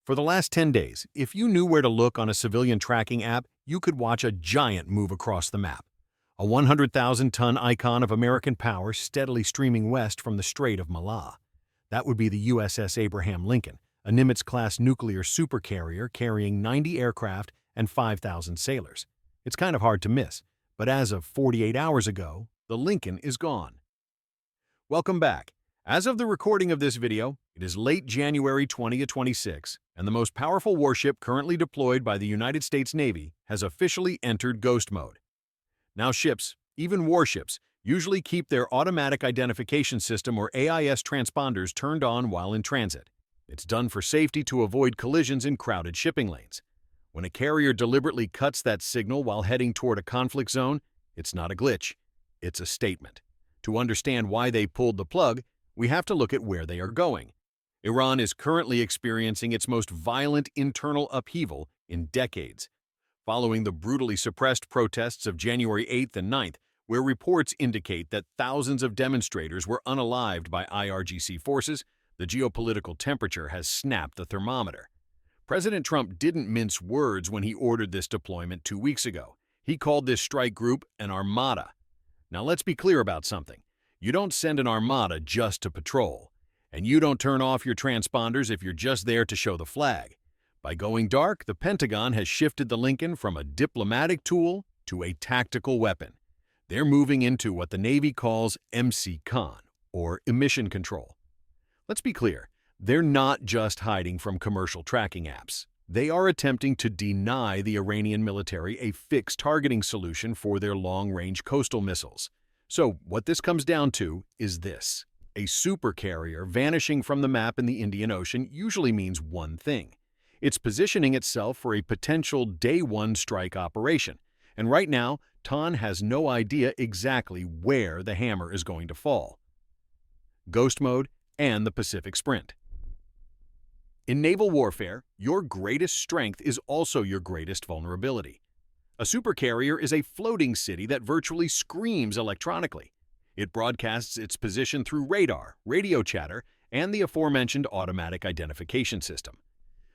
For the last 10 days, if you knew where to look on a civilian tracking app, you could watch a giant move across the map. A 100,000-ton icon of American power steadily streaming west from the Strait of Malacca. That would be the USS Abraham Lincoln, a Nimitz-class nuclear supercarrier carrying 90 aircraft and 5,000 sailors. It's kind of hard to miss, but as of 48 hours ago, the Lincoln is gone. Welcome back. As of the recording of this video, it is late January 2026, and the most powerful warship currently deployed by the United States Navy has officially entered ghost mode. Now ships, even warships, usually keep their automatic identification system or AIS transponders turned on while in transit. It's done for safety to avoid collisions in crowded shipping lanes. When a carrier deliberately cuts that signal while heading toward a conflict zone, it's not a glitch, it's a statement. To understand why they pulled the plug, we have to look at where they are going. Iran is currently experiencing its most violent internal upheaval in decades. Following the brutally suppressed protests of January 8th and 9th, where reports indicate that thousands of demonstrators were unalived by IRGC forces, the geopolitical temperature has snapped the thermometer. President Trump didn't mince words when he ordered this deployment 2 weeks ago. He called this strike group an armada. Now let's be clear about something. You don't send an armada just to patrol. And you don't turn off your transponders if you're just there to show the flag. By going dark, the Pentagon has shifted the Lincoln from a diplomatic tool to a tactical weapon. They're moving into what the Navy calls MC-CON, or emission control. Let's be clear, they're not just hiding from commercial tracking apps. They are attempting to deny the Iranian military a fixed targeting solution for their long-range coastal missiles. So what this comes down to is this. A supercarrier vanishing from the map in the Indian Ocean usually means one thing. It's positioning itself for a potential day-one strike operation. And right now, TON has no idea exactly where the hammer is going to fall. Ghost mode and the Pacific Sprint. In naval warfare, your greatest strength is also your greatest vulnerability. A supercarrier is a floating city that virtually screams electronically. It broadcasts its position through radar, radio chatter, and the aforementioned automatic identification system.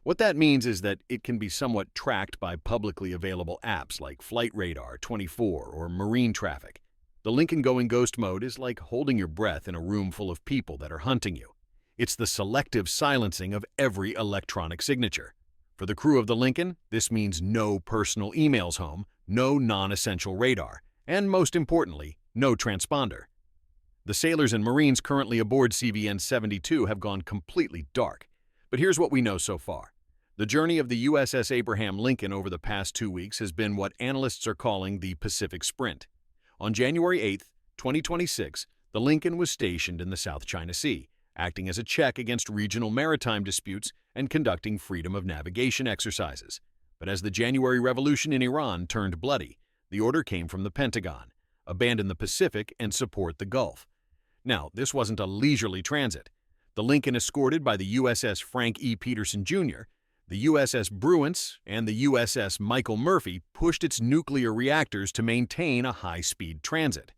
What that means is that it can be somewhat tracked by publicly available apps like Flight Radar 24 or Marine Traffic. The Lincoln going ghost mode is like holding your breath in a room full of people that are hunting you. It's the selective silencing of every electronic signature. For the crew of the Lincoln, this means no personal emails home, no non-essential radar, and most importantly, no transponder. The sailors and Marines currently aboard CVN-72 have gone completely dark. But here's what we know so far. The journey of the USS Abraham Lincoln over the past 2 weeks has been what analysts are calling the Pacific Sprint. On January 8, 2026, the Lincoln was stationed in the South China Sea, acting as a check against regional maritime disputes and conducting freedom of navigation exercises. But as the January Revolution in Iran turned bloody, the order came from the Pentagon: abandon the Pacific and support the Gulf. Now, this wasn't a leisurely transit. The Lincoln, escorted by the USS Frank E. Peterson Jr., the USS Bruins, and the USS Michael Murphy, pushed its nuclear reactors to maintain a high-speed transit.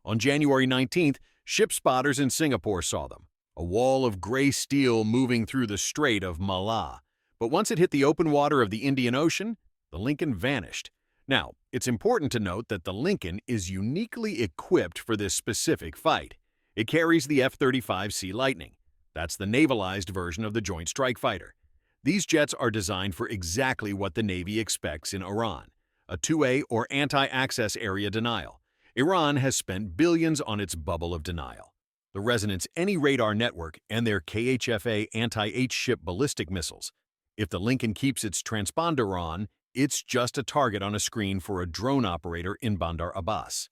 On January 19th, ship spotters in Singapore saw them, a wall of gray steel moving through the Strait of Malacca. But once it hit the open water of the Indian Ocean, the Lincoln vanished. Now, it's important to note that the Lincoln is uniquely equipped for this specific fight. It carries the F-35C Lightning. That's the navalized version of the Joint Strike Fighter. These jets are designed for exactly what the Navy expects in Iran: a 2A or anti-access area denial. Iran has spent billions on its bubble of denial. The Resonance Any radar network and their KHFA anti-H-ship ballistic missiles. If the Lincoln keeps its transponder on, it's just a target on a screen for a drone operator in Bandar Abbas.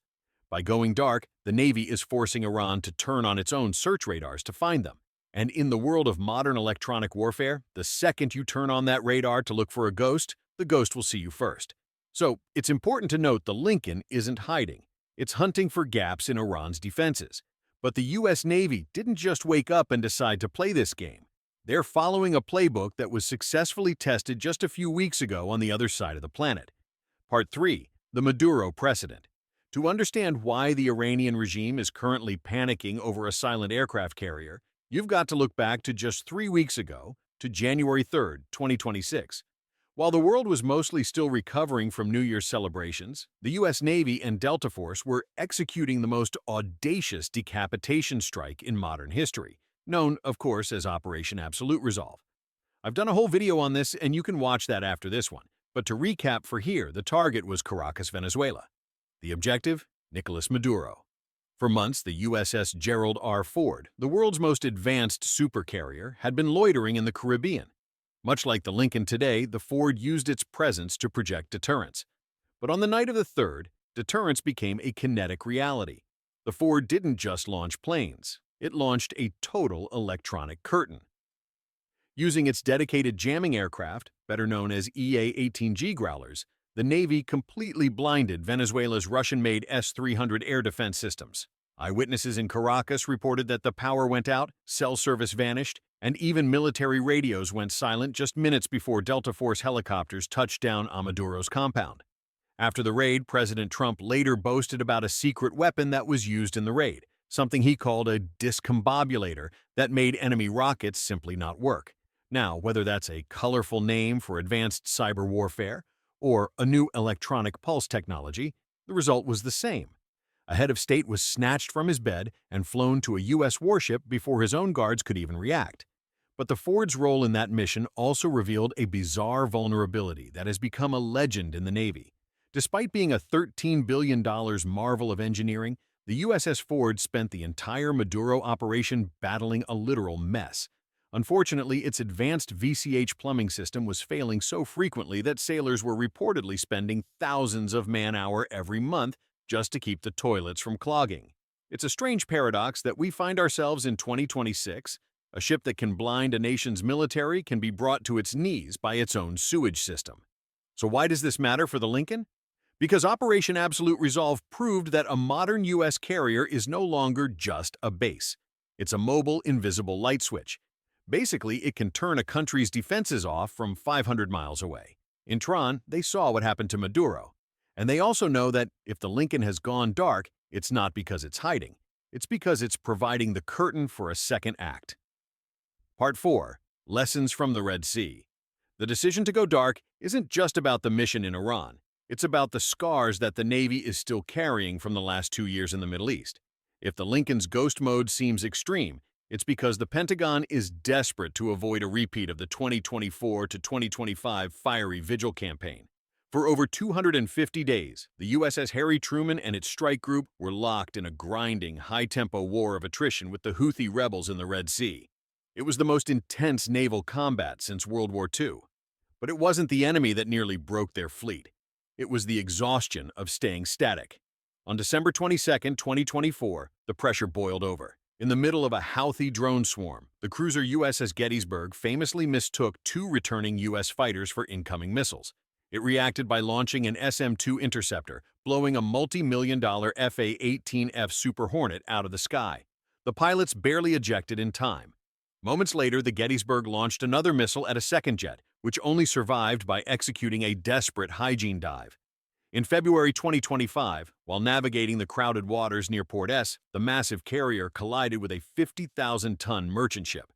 By going dark, the Navy is forcing Iran to turn on its own search radars to find them. And in the world of modern electronic warfare, the second you turn on that radar to look for a ghost, the ghost will see you first. So it's important to note the Lincoln isn't hiding. It's hunting for gaps in Iran's defenses. But the U.S. Navy didn't just wake up and decide to play this game. They're following a playbook that was successfully tested just a few weeks ago on the other side of the planet. Part 3. The Maduro Precedent. To understand why the Iranian regime is currently panicking over a silent aircraft carrier, you've got to look back to just 3 weeks ago to January 3, 2026. While the world was mostly still recovering from New Year's celebrations, the U.S. Navy and Delta Force were executing the most audacious decapitation strike in modern history, known, of course, as Operation Absolute Resolve. I've done a whole video on this, and you can watch that after this one. But to recap for here, the target was Caracas, Venezuela. The objective? Nicolas Maduro. For months, the USS Gerald R. Ford, the world's most advanced supercarrier, had been loitering in the Caribbean. Much like the Lincoln today, the Ford used its presence to project deterrence. But on the night of the 3rd, deterrence became a kinetic reality. The Ford didn't just launch planes. It launched a total electronic curtain. Using its dedicated jamming aircraft, better known as EA-18G Growlers, the Navy completely blinded Venezuela's Russian-made S-300 air defense systems. Eyewitnesses in Caracas reported that the power went out, cell service vanished, and even military radios went silent just minutes before Delta Force helicopters touched down on Maduro's compound. After the raid, President Trump later boasted about a secret weapon that was used in the raid, something he called a discombobulator that made enemy rockets simply not work. Now, whether that's a colorful name for advanced cyber warfare or a new electronic pulse technology, the result was the same. A head of state was snatched from his bed and flown to a U.S. warship before his own guards could even react. But the Ford's role in that mission also revealed a bizarre vulnerability that has become a legend in the Navy. Despite being a $13 billion marvel of engineering, the USS Ford spent the entire Maduro operation battling a literal mess. Unfortunately, its advanced VCH plumbing system was failing so frequently that sailors were reportedly spending thousands of man-hours every month just to keep the toilets from clogging. It's a strange paradox that we find ourselves in 2026. A ship that can blind a nation's military can be brought to its knees by its own sewage system. So why does this matter for the Lincoln? Because Operation Absolute Resolve proved that a modern U.S. carrier is no longer just a base. It's a mobile, invisible light switch. Basically, it can turn a country's defenses off from 500 miles away. In Tron, they saw what happened to Maduro. And they also know that if the Lincoln has gone dark, it's not because it's hiding. It's because it's providing the curtain for a second act. Part 4. Lessons from the Red Sea. The decision to go dark isn't just about the mission in Iran. It's about the scars that the Navy is still carrying from the last 2 years in the Middle East. If the Lincoln's ghost mode seems extreme, it's because the Pentagon is desperate to avoid a repeat of the 2024 to 2025 fiery vigil campaign. For over 250 days, the USS Harry Truman and its strike group were locked in a grinding, high-tempo war of attrition with the Houthi rebels in the Red Sea. It was the most intense naval combat since World War II. But it wasn't the enemy that nearly broke their fleet. It was the exhaustion of staying static. On December 22, 2024, the pressure boiled over. In the middle of a Houthi drone swarm, the cruiser USS Gettysburg famously mistook 2 returning U.S. fighters for incoming missiles. It reacted by launching an SM-2 interceptor, blowing a multi-million-dollar FA-18F Super Hornet out of the sky. The pilots barely ejected in time. Moments later, the Gettysburg launched another missile at a second jet, which only survived by executing a desperate hygiene dive. In February 2025, while navigating the crowded waters near Port S, the massive carrier collided with a 50,000-ton merchant ship.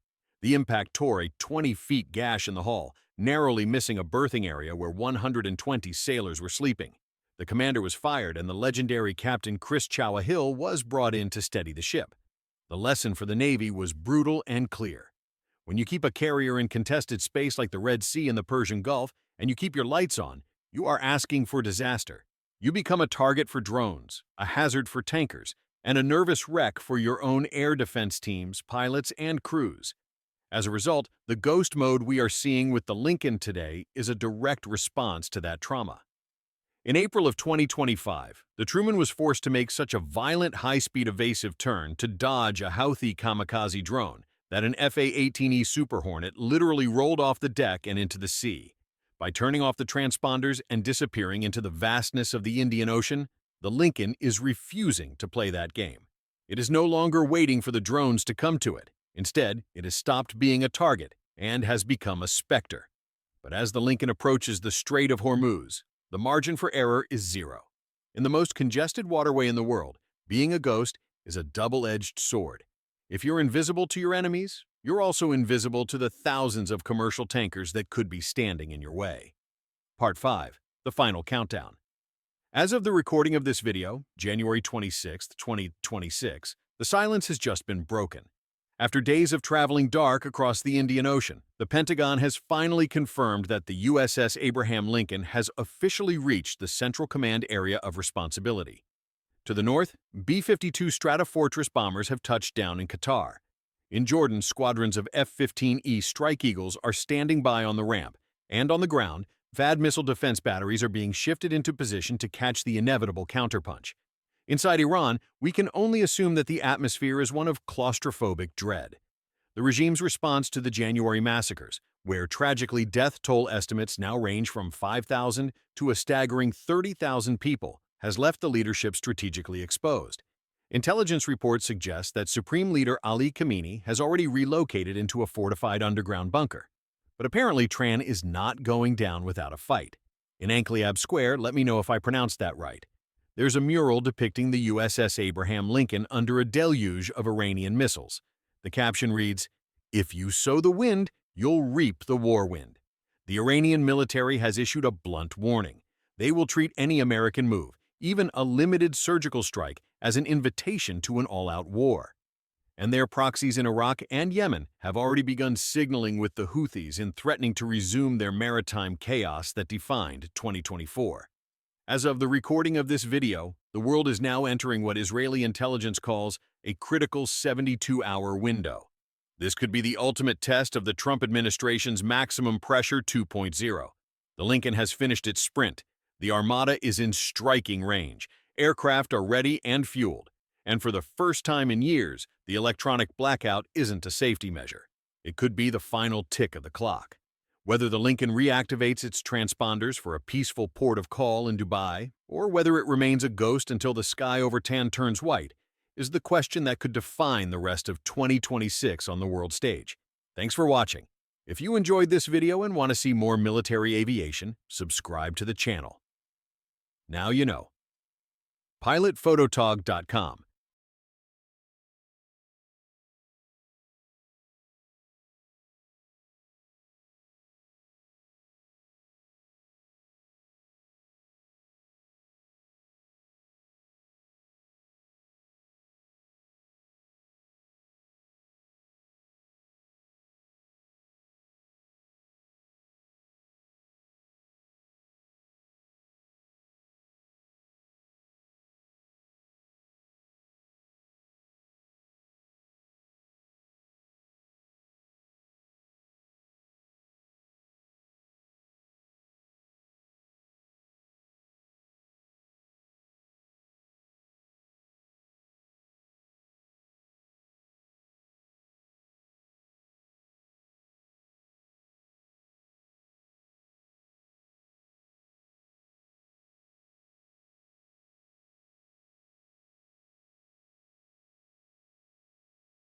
The impact tore a 20-foot gash in the hull, narrowly missing a berthing area where 120 sailors were sleeping. The commander was fired, and the legendary Captain Chris Chow-Hill was brought in to steady the ship. The lesson for the Navy was brutal and clear. When you keep a carrier in contested space like the Red Sea and the Persian Gulf, and you keep your lights on, you are asking for disaster. You become a target for drones, a hazard for tankers, and a nervous wreck for your own air defense teams, pilots, and crews. As a result, the ghost mode we are seeing with the Lincoln today is a direct response to that trauma. In April of 2025, the Truman was forced to make such a violent high-speed evasive turn to dodge a Houthi kamikaze drone that an FA-18E Super Hornet literally rolled off the deck and into the sea. By turning off the transponders and disappearing into the vastness of the Indian Ocean, the Lincoln is refusing to play that game. It is no longer waiting for the drones to come to it. Instead, it has stopped being a target and has become a specter. But as the Lincoln approaches the Strait of Hormuz, the margin for error is zero. In the most congested waterway in the world, being a ghost is a double-edged sword. If you're invisible to your enemies, you're also invisible to the thousands of commercial tankers that could be standing in your way. Part 5. The Final Countdown. As of the recording of this video, January 26, 2026, the silence has just been broken. After days of traveling dark across the Indian Ocean, the Pentagon has finally confirmed that the USS Abraham Lincoln has officially reached the Central Command area of responsibility. To the north, B-52 Stratofortress bombers have touched down in Qatar. In Jordan, squadrons of F-15E Strike Eagles are standing by on the ramp, and on the ground, THAAD missile defense batteries are being shifted into position to catch the inevitable counterpunch. Inside Iran, we can only assume that the atmosphere is one of claustrophobic dread. The regime's response to the January massacres, where tragically death toll estimates now range from 5,000 to a staggering 30,000 people, has left the leadership strategically exposed. Intelligence reports suggest that Supreme Leader Ali Khamenei has already relocated into a fortified underground bunker. But apparently Tran is not going down without a fight. In Ankliab Square, let me know if I pronounced that right. There's a mural depicting the USS Abraham Lincoln under a deluge of Iranian missiles. The caption reads, "If you sow the wind, you'll reap the war wind." The Iranian military has issued a blunt warning. They will treat any American move, even a limited surgical strike, as an invitation to an all-out war. And their proxies in Iraq and Yemen have already begun signaling with the Houthis in threatening to resume their maritime chaos that defined 2024. As of the recording of this video, the world is now entering what Israeli intelligence calls a critical 72-hour window. This could be the ultimate test of the Trump administration's maximum pressure 2.0. The Lincoln has finished its sprint. The Armada is in striking range. Aircraft are ready and fueled. And for the first time in years, the electronic blackout isn't a safety measure. It could be the final tick of the clock. Whether the Lincoln reactivates its transponders for a peaceful port of call in Dubai, or whether it remains a ghost until the sky over Tan turns white, is the question that could define the rest of 2026 on the world stage. Thanks for watching. If you enjoyed this video and want to see more military aviation, subscribe to the channel. Now you know. PilotPhototog.com